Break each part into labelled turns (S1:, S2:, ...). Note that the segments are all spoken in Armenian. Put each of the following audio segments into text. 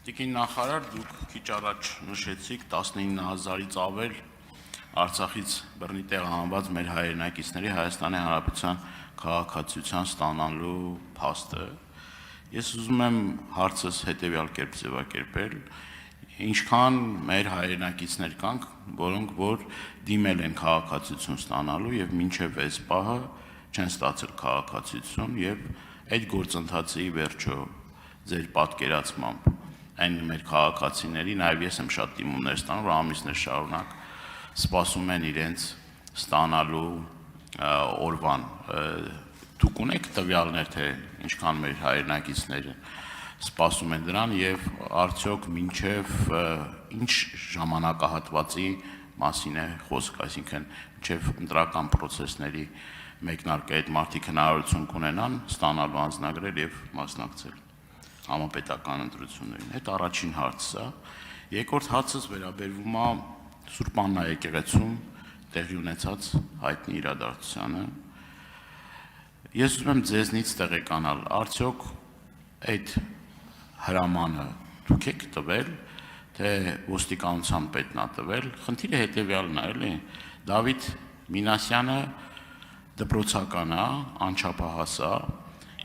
S1: Տիկին նախարար, դուք քիչ առաջ նշեցիք 19,000-ից ավել Արցախից բռնի տեղահանված մեր հայրենակիցների Հայաստանի Հանրապետության քաղաքացիության ստանալու փաստը։ Ես ուզում եմ հարցս հետևյալ կերպ ձևակերպել. ինչքան մեր հայրենակիցներ կանք, որոնք որ դիմել են քաղաքացիություն ստանալու եւ մինչեւ այս պահը չեն ստացել քաղաքացիություն եւ այդ գործընթացի վերջո ձեր պատկերացմամբ այն մեր քաղաքացիների, նաև ես եմ շատ դիմումներ ստանում, որ ամիսներ շարունակ սպասում են իրենց ստանալու օրվան։ Դուք ունեք տվյալներ, թե ինչքան մեր հայրենակիցները սպասում են դրան եւ արդյոք մինչեւ ինչ ժամանակահատվածի մասին է խոսք, այսինքն մինչեւ ընտրական process-ների մեկնարկը այդ մարդիկ հնարավորություն կունենան ստանալու անձնագրեր եւ մասնակցել համապետական ընտրություններին։ Այդ առաջին հարցը, երկրորդ հարցս վերաբերվում է Սուրբ Աննա եկեղեցում տեղի ունեցած հայտնի իրադարձությանը։ Ես ուզում եմ ձեզնից տեղեկանալ, արդյոք այդ հրամանը դուք եք տվել, թե ոստիկանության պետն է տվել։ Խնդիրը հետևյալն է, էլի, Դավիթ Մինասյանը դպրոցական է, անչափահաս է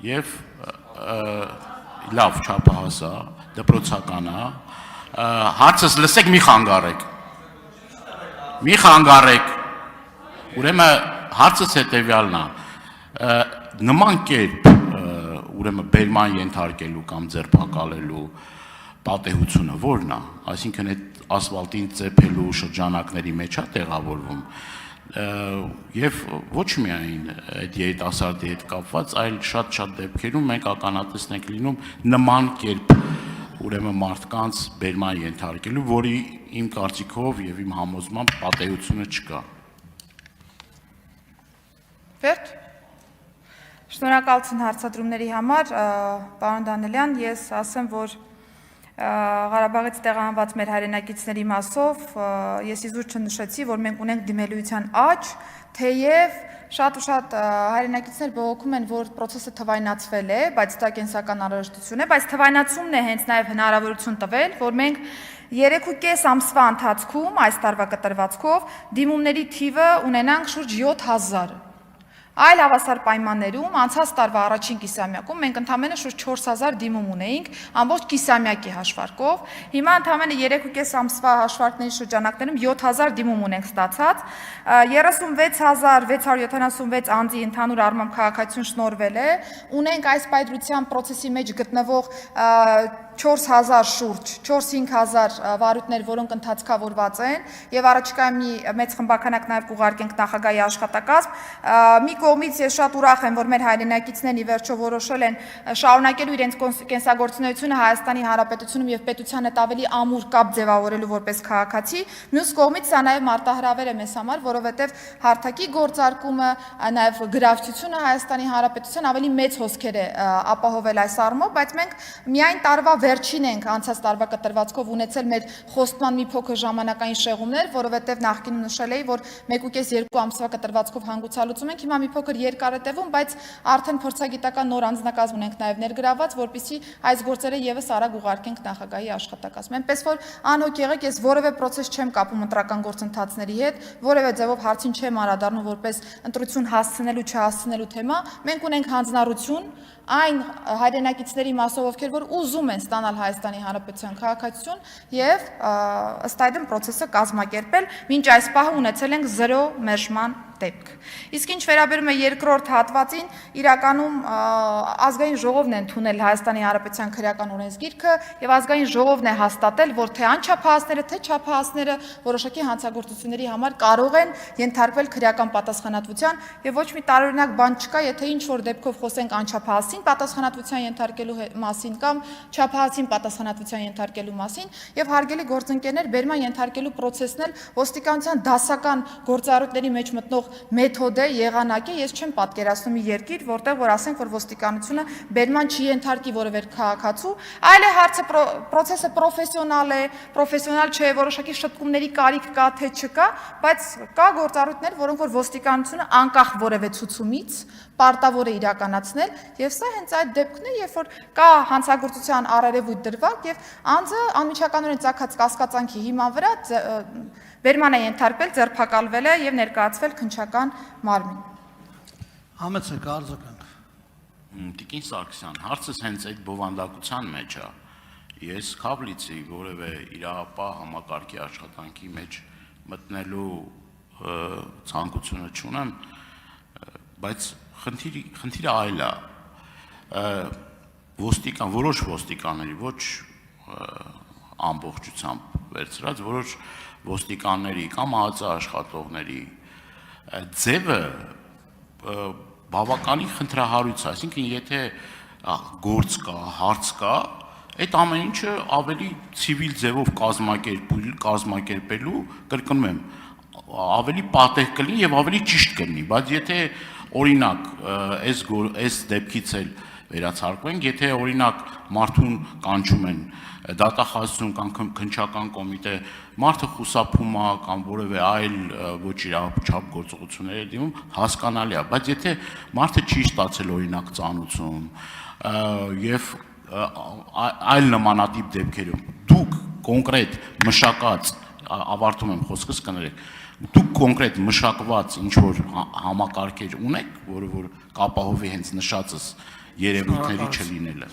S1: եւ լավ չափահաս է, դպրոցական է, հարցս լսեք, մի խանգարեք, ուրեմն հարցս հետևյալն է, նման կերպ ուրեմն բերման ենթարկելու կամ ձերբակալելու պատեհությունը որն է, այսինքն այդ ասֆալտին ծեփելու շրջանակների մեջ է տեղավորվում եւ ոչ միայն այդ երիտասարդի հետ կապված, այլ շատ դեպքերում մենք ականատեսնենք լինում նման կերպ ուրեմն մարդկանց բերման ենթարկելու, որի իմ կարծիքով եւ իմ համոզմամբ պատեհությունը չկա։
S2: Վերջ։ Շնորհակալություն հարցադրումների համար, պարոն Դանելյան, ես ասեմ, որ Ղարաբաղից տեղահանված մեր հայրենակիցների մասով ես իզուր չնշեցի, որ մենք ունենք դիմելույթյան աճ, թեև շատ հայրենակիցներ բողոքում են, որ process-ը թվայնացվել է, բայց դա կենսական անհրաժեշտություն է, բայց թվայնացումն է հենց նաև հնարավորություն տվել, որ մենք 3.5 ամսվա ընթացքում այս տարվա կտրվածքով դիմումների թիվը ունենանք շուրջ 7000։ Այլ հավասար պայմաններում անցած տարվա առաջին կիսամյակում մենք ընդամենը շուրջ 4000 դիմում ունեինք ամբողջ կիսամյակի հաշվարկով։ Հիմա ընդամենը 3.5 ամսվա հաշվարկների շրջանակներում 7000 դիմում ունենք ստացած, 36676 անձի ընդհանուր առմամբ քաղաքացիություն շնորհվել է, ունենք այս պայծրության process-ի մեջ գտնվող 4000 շուրջ 4-5000 վարույթներ, որոնք ընդհանցքավորված են եւ առաջիկայում մի մեծ խմբականակ նաեւ կուղարկենք նախագահի աշխատակազմ։ Մի կողմից ես շատ ուրախ եմ, որ մեր հայրենակիցներն ի վերջո որոշել են շարունակելու իրենց կենսագործունեությունը Հայաստանի Հանրապետությունում եւ պետության հետ ավելի ամուր կապ ձևավորելու որպես քաղաքացի։ Մյուս կողմից սա նաեւ մարտահրավեր է մեզ համար, որովհետեւ հարթակի գործարկումը, նաեւ գրավչությունը Հայաստանի Հանրապետության ավելի մեծ հոսքեր է ապահովել այս առումով, բայց մենք միայն տարվա վերջին ենք անցած տարվա կտրվածքով ունեցել մեր խոստման մի փոքր ժամանակային շեղումներ, որովհետև նախկինում նշել էի, որ 1.5-2 ամսվա կտրվածքով հանգուցալուծում ենք, հիմա մի փոքր երկար է տևում, բայց արդեն փորձագիտական նոր անձնակազմ ունենք նաև ներգրաված, որպեսզի այս գործերը եւս արագ ուղարկենք նախագահի աշխատակազմին։ Այնպես որ անհոգ եղեք, ես որևէ process չեմ կապում ընտրական գործընթացների հետ, որևէ ձևով հարցին չեմ անդրադառնում որպես ընտրություն հասցնելու չհասցնելու թեմա։ Մենք ունենք հանձնառություն այն հայրենակիցների մասով, ովքեր որ ուզում են ստանալ Հայաստանի Հանրապետության քաղաքացիություն եւ ըստ այդմ process-ը կազմակերպել, մինչ այս պահը ունեցել ենք 0 մերժման դեպք։ Իսկ ինչ վերաբերում է երկրորդ հատվածին, իրականում ազգային ժողովն է ընդունել Հայաստանի Հանրապետության քրեական օրենսգիրքը եւ ազգային ժողովն է հաստատել, որ թե անչափահասները, թե չափահասները որոշակի հանցագործությունների համար կարող են ենթարկվել քրեական պատասխանատվության եւ ոչ մի տարօրինակ բան չկա, եթե ինչ որ դեպքով խոսենք անչափահասին պատասխանատվության ենթարկելու մասին կամ չափահասին պատասխանատվության ենթարկելու մասին եւ հարգելի գործընկերներ, բերման ենթարկելու process-ն էլ ոստիկանության դասական գործառույթների մեջ մտնող գործող մեթոդ է, եղանակ է, ես չեմ պատկերացնում մի երկիր, որտեղ որ ասենք, որ ոստիկանությունը բերման չի ենթարկի որևէ քաղաքացու, այլ է հարցը process-ը պրոֆեսիոնալ չէ, որոշակի շտկումների կարիք կա թե չկա, բայց կա գործառույթներ, որոնք որ ոստիկանությունը անկախ որևէ ցուցումից պարտավոր է իրականացնել, եւ սա հենց այդ դեպքն է, երբ որ կա հանցագործության առերևույթ դրվագ եւ անձը անմիջականորեն ծագած կասկածանքի հիման վրա վերման է ենթարկվել, ձերբակալվել է եւ ներկայացվել քննչական մարմին։
S3: Համեցեք արձագանք։
S1: Տիկին Սարգսյան, հարցս հենց այդ բովանդակության մեջ է։ Ես քավլիցի որևէ իրավապահ համակարգի աշխատանքի մեջ մտնելու ցանկությունը չունեմ, բայց խնդիրը այլ է։ Որոշ ոստիկանների, ոչ ամբողջությամբ վերցրած, որոշ ոստիկանների կամ ԱԱԾ-աշխատողների ձևը բավականին խնդրահարույց է, այսինքն եթե գործ կա, հարց կա, այդ ամեն ինչը ավելի ցիվիլ ձևով կազմակերպելու, կրկնում եմ, ավելի պատեհ կլինի եւ ավելի ճիշտ կլինի, բայց եթե օրինակ այս դեպքից էլ վերացարկվենք, եթե օրինակ մարդուն կանչում են դատախազություն կամ քննչական կոմիտե, մարդը խուսափում է կամ որևէ այլ ոչ իրավապահ գործողություններ է դիմում, հասկանալի է, բայց եթե մարդը չի ստացել օրինակ ծանուցում եւ այլ նմանատիպ դեպքերում դուք կոնկրետ մշակած, ավարտում եմ խոսքս, կներեք, դուք կոնկրետ մշակված ինչ-որ համակարգեր ունեք, որը որ կապահովի հենց նշածս երևույթների չլինելը։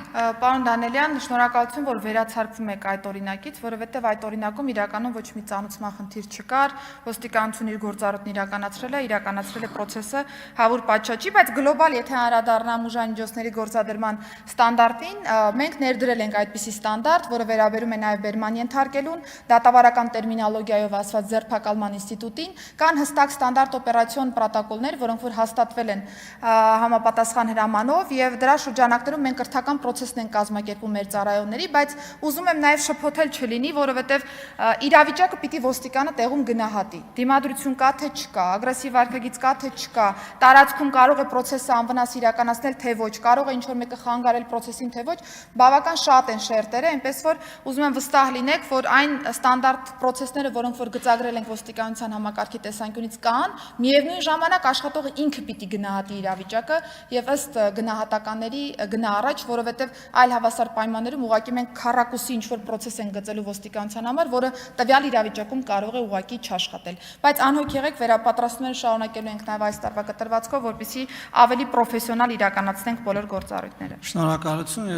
S2: Պարոն Դանելյան, շնորհակալություն, որ վերացարկվում եք այդ օրինակից, որովհետև այդ օրինակում իրականում ոչ մի ծանուցման խնդիր չկար, ոստիկանությունը իր գործառույթն իրականացրել է process-ը հավուր պատշաճի, բայց գլոբալ, եթե անդրադառնամ ուժային միջոցների գործադրման ստանդարտին, մենք ներդրել ենք այդպիսի ստանդարտ, որը վերաբերում է նաև բերման ենթարկելուն, դատավարական տերմինոլոգիայով ասված ձերբակալման ինստիտուտին, կան հստակ ստանդարտ օպերացիոն պրոտոկոլներ, որոնք որ հաստատվել են համապատասխան հրամանով եւ դրա շրջանակներում մենք կրթական process-ն են կազմակերպում մեր ծառայողների, բայց ուզում եմ նաև շփոթել չլինի, որովհետև իրավիճակը պիտի ոստիկանը տեղում գնահատի։ Դիմադրություն կա թե չկա, ագրեսիվ վարքագիծ կա թե չկա, տարածքում կարող է process-ը անվնաս իրականացնել թե ոչ, կարող է ինչ-որ մեկը խանգարել process-ին թե ոչ, բավական շատ են շերտերը, այնպես որ ուզում եմ վստահ լինեք, որ այն ստանդարտ process-ները, որոնք որ գծագրել ենք ոստիկանության համակարգի տեսանկյունից կան, միևնույն ժամանակ աշխատողը ինքը պիտի գնահատի իրավիճակը եւ ըստ գնահատականների գնա առաջ, որովհետև այլ հավասար պայմաններում ուղղակի մենք քառակուսի ինչ-որ process են գծելու ոստիկանության համար, որը տվյալ իրավիճակում կարող է ուղղակի չաշխատել։ Բայց անհոգ եղեք, վերապատրաստումները շարունակելու ենք նաև այս տարվա կտրվածքով, որպեսզի ավելի պրոֆեսիոնալ իրականացնենք բոլոր գործառույթները։
S3: Շնորհակալություն։